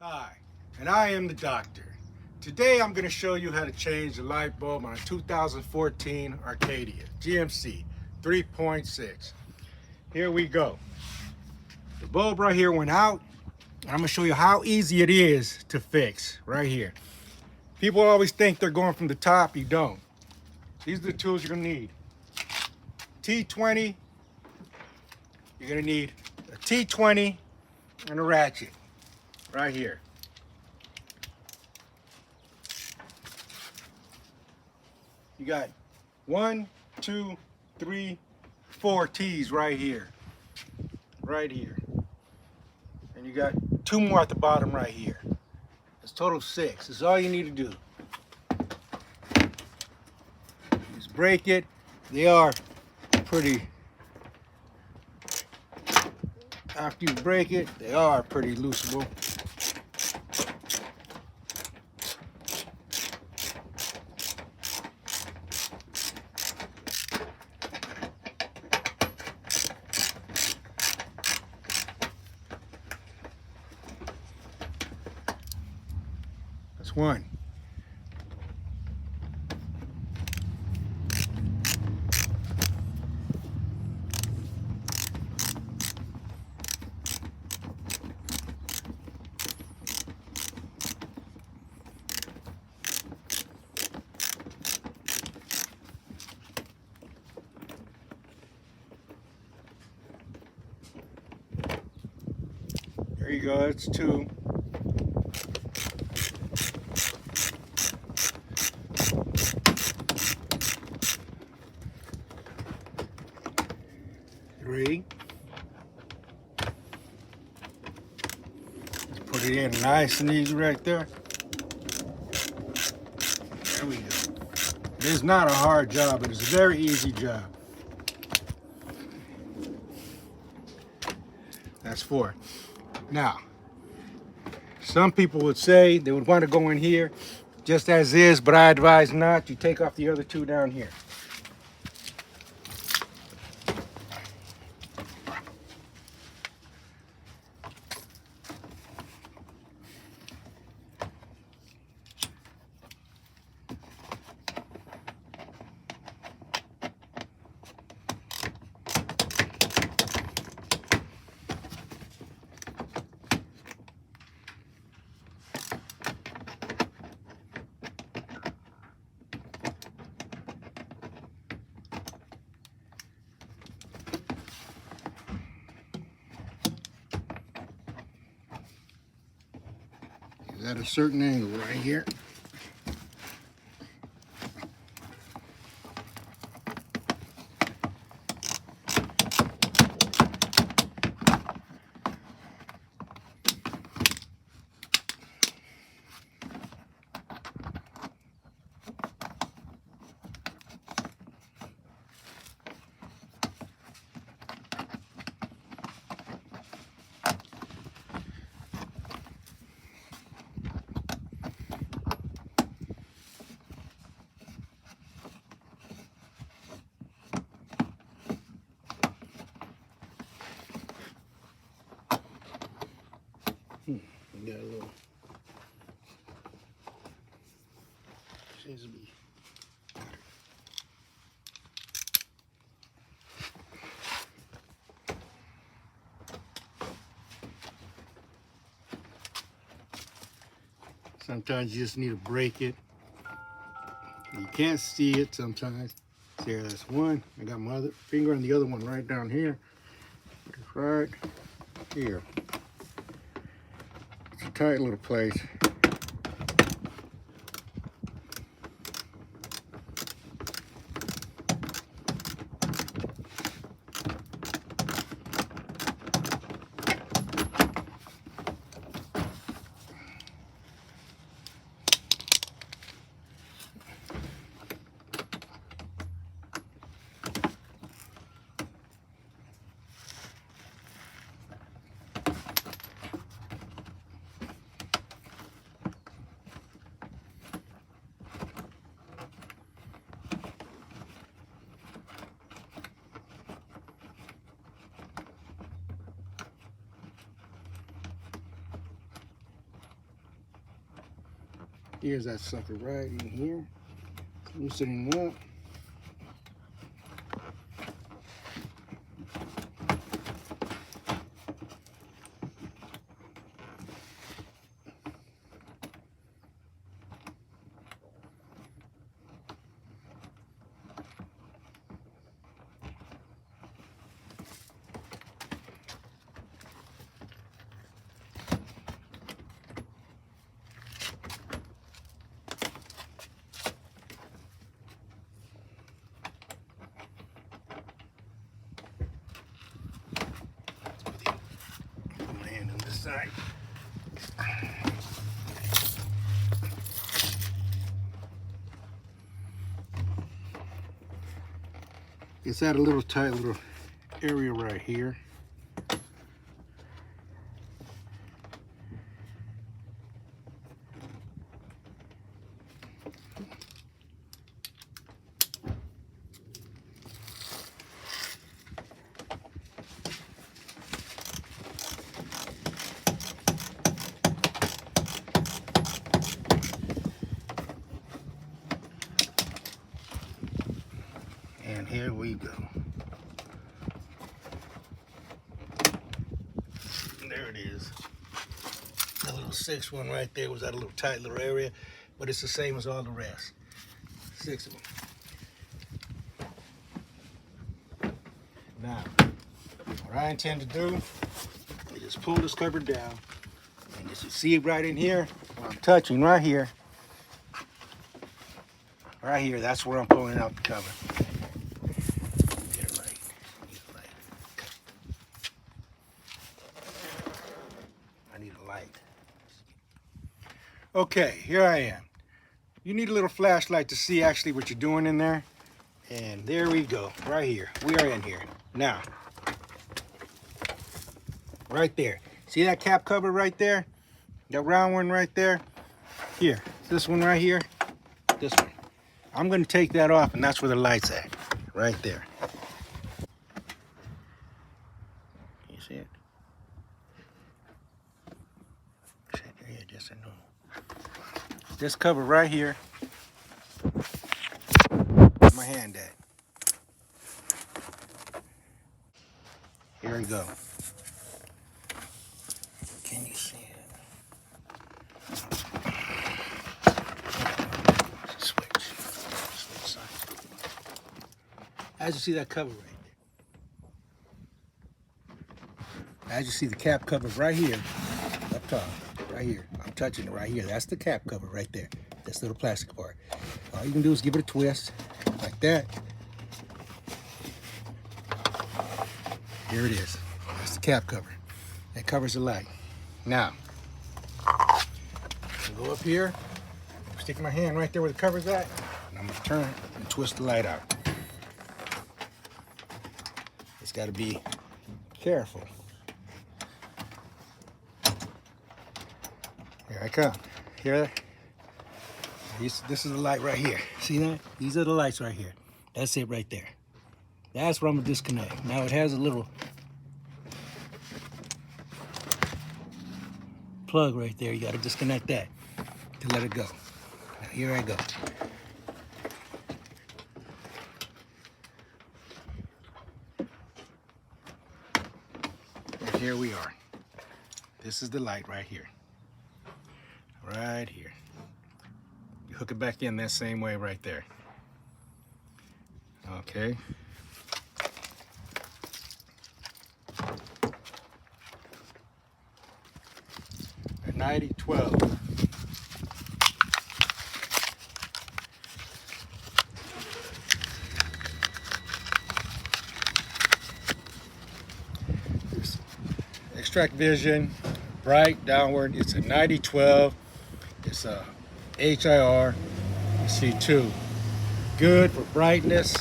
Hi, and I am the doctor. Today I'm going to show you how to change the light bulb on a 2014 Acadia GMC 3.6. Here we go. The bulb right here went out. I'm going to show you how easy it is to fix right here. People always think they're going from the top. You don't. These are the tools you're going to need. T20. You're going to need a T20 and a ratchet right here. You got 1, 2, 3, 4 T's right here. Right here. And you got 2 more at the bottom right here. It's total 6. That's all you need to do. Just break it. They are pretty, after you break it, they are pretty looseable. That's 1. There you go, that's 2. Three. Let's put it in nice and easy right there. There we go. It is not a hard job, it is a very easy job. That's 4. Now, some people would say they would want to go in here just as is, but I advise not. You take off the other 2 down here. Is at a certain angle right here. Got a little. Seems to be. Sometimes you just need to break it. You can't see it sometimes. There, that's 1. I got my other finger on the other one right down here. It's right here. It's a tight little place. Here's that sucker right in here. Loosening it up. Side. It's at a little tight little area right here. And here we go. There it is. That little 6 one right there was that little tight little area, but it's the same as all the rest. 6 of them. Now, what I intend to do is just pull this cover down, and as you see it right in here, where I'm touching right here, that's where I'm pulling out the cover. Okay, here I am. You need a little flashlight to see actually what you're doing in there. And there we go, right here. We are in here. Now, right there. See that cap cover right there? That round one right there? Here, this one right here, this one. I'm gonna take that off, and that's where the light's at, right there. You see it? Shake your head just a little. This cover right here, where's my hand at? Here we go. Can you see it? Switch side. As you see that cover right there. As you see the cap cover right here, up top, right here. I'm touching it right here. That's the cap cover right there. This little plastic part. All you can do is give it a twist like that. Here it is. That's the cap cover. That covers the light. Now, I'll go up here, stick my hand right there where the cover's at, and I'm gonna turn and twist the light out. It's gotta be careful. Here I come. Here, this is the light right here. See that? These are the lights right here. That's it right there. That's where I'm gonna disconnect. Now it has a little plug right there. You gotta disconnect that to let it go. Now here I go. And here we are. This is the light right here. Right here. You hook it back in that same way right there. Okay. A 90-12. Extract vision, bright, downward. It's a 90-12. It's a HIR. You see 2. Good for brightness.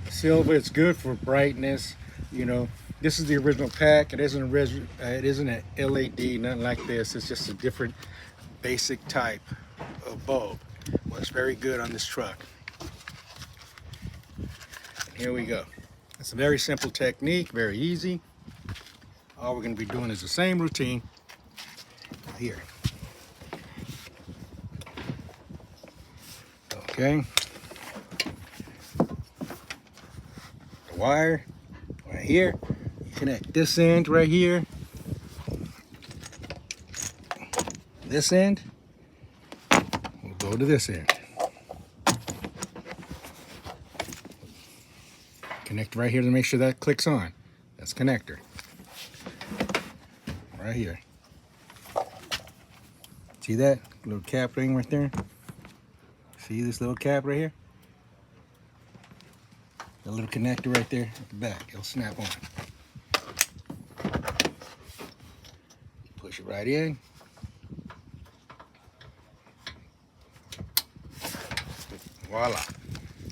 Silver, it's good for brightness. You know, this is the original pack. It isn't an LED, nothing like this. It's just a different basic type of bulb. Works very good on this truck. And here we go. It's a very simple technique, very easy. All we're going to be doing is the same routine here. Okay. The wire right here. You connect this end right here. This end. We'll go to this end. Connect right here to make sure that clicks on. That's connector. Right here. See that little cap ring right there? See this little cap right here? The little connector right there at the back. It'll snap on. Push it right in. Voila.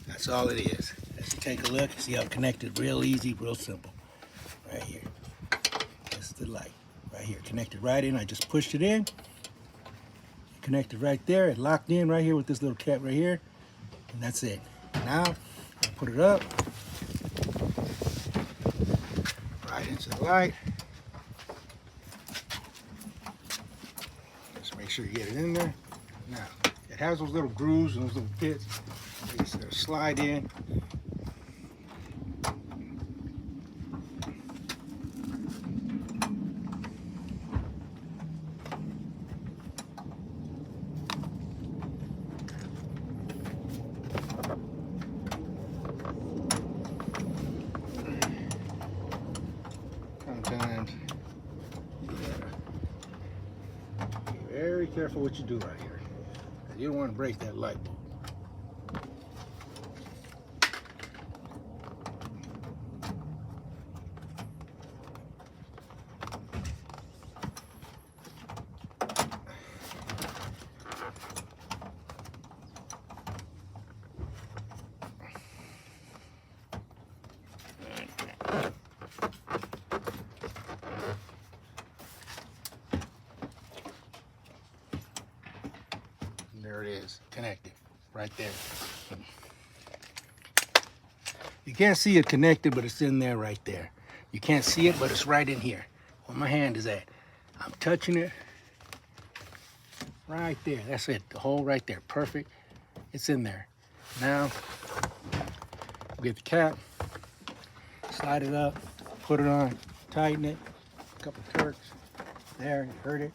That's all it is. Let's take a look. See how it connected. Real easy, real simple. Right here. That's the light. Right here. Connected right in. I just pushed it in. Connected right there. It locked in right here with this little cap right here. And that's it. Now, I put it up. Right into the light. Just make sure you get it in there. Now, it has those little grooves and those little pits. Just slide in. Sometimes you gotta be very careful what you do right here. You don't want to break that light bulb. There it is, connected, right there. You can't see it connected, but it's in there right there. You can't see it, but it's right in here, where my hand is at. I'm touching it right there. That's it, the hole right there, perfect. It's in there. Now, get the cap, slide it up, put it on, tighten it, a couple jerks. There, you heard it.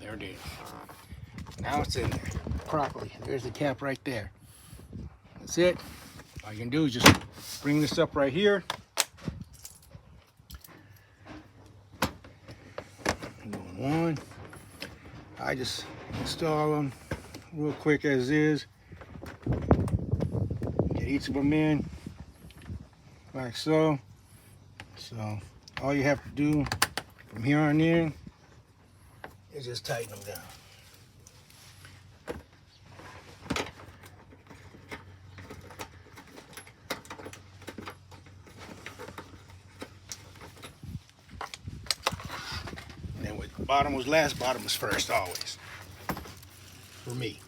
There it is. Now it's in there properly. There's the cap right there. That's it. All you can do is just bring this up right here. One. I just install them real quick as is. Get each of them in like so. So all you have to do from here on in is just tighten them down. And then with bottom was last, bottom was first always. For me.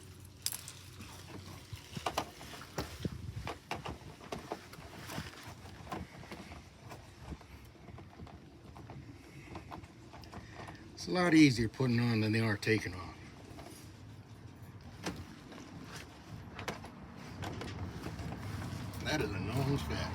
It's a lot easier putting on than they are taking off. That is a known fact.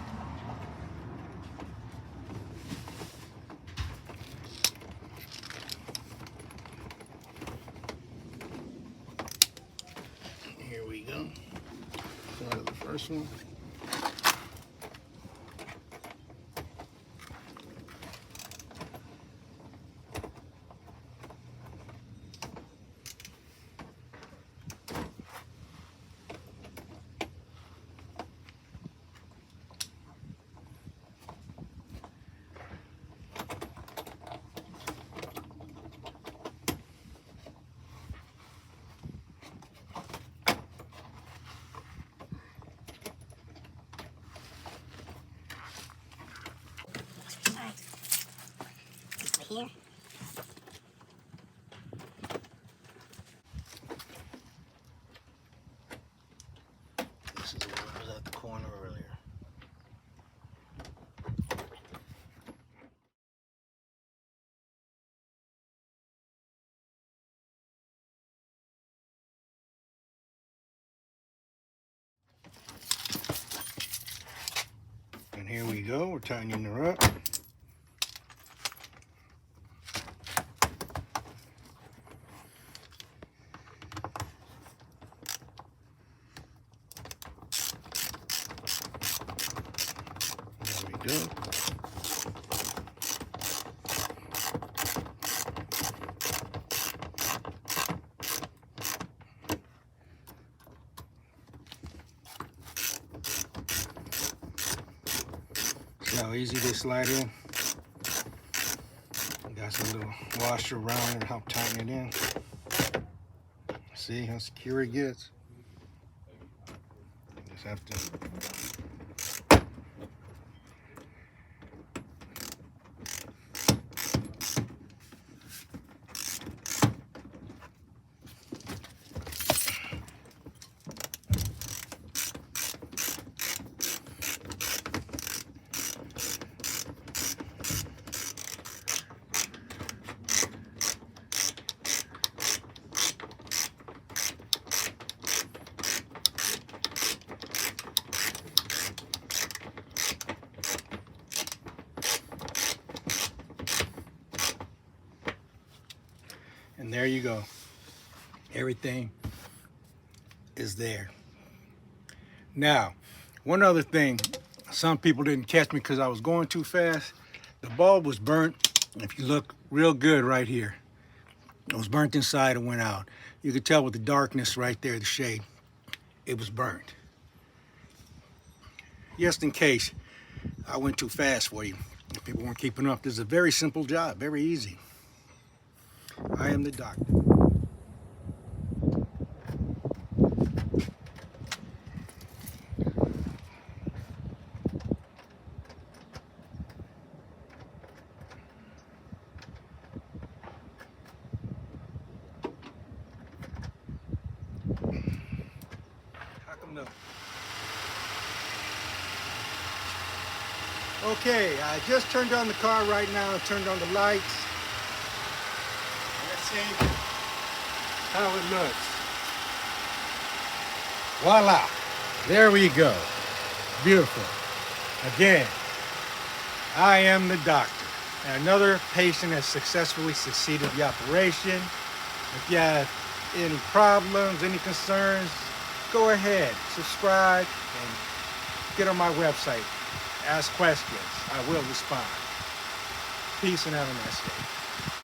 Here we go. Start the first one. here. This is what was at the corner earlier. And here we go, we're tightening her up. There we go. See how easy they slide in? Got some little washer around it to help tighten it in. See how secure it gets? Just have to. And there you go. Everything is there. Now, one other thing, some people didn't catch me because I was going too fast. The bulb was burnt. If you look real good right here, it was burnt inside and went out. You could tell with the darkness right there, the shade, it was burnt. Just in case I went too fast for you, if people weren't keeping up. This is a very simple job, very easy. I am the doctor. How come no? Okay, I just turned on the car right now and turned on the lights. Let's see how it looks. Voila, there we go. Beautiful. Again, I am the doctor. And another patient has successfully succeeded the operation. If you have any problems, any concerns, go ahead, subscribe, and get on my website. Ask questions. I will respond. Peace and have a nice day.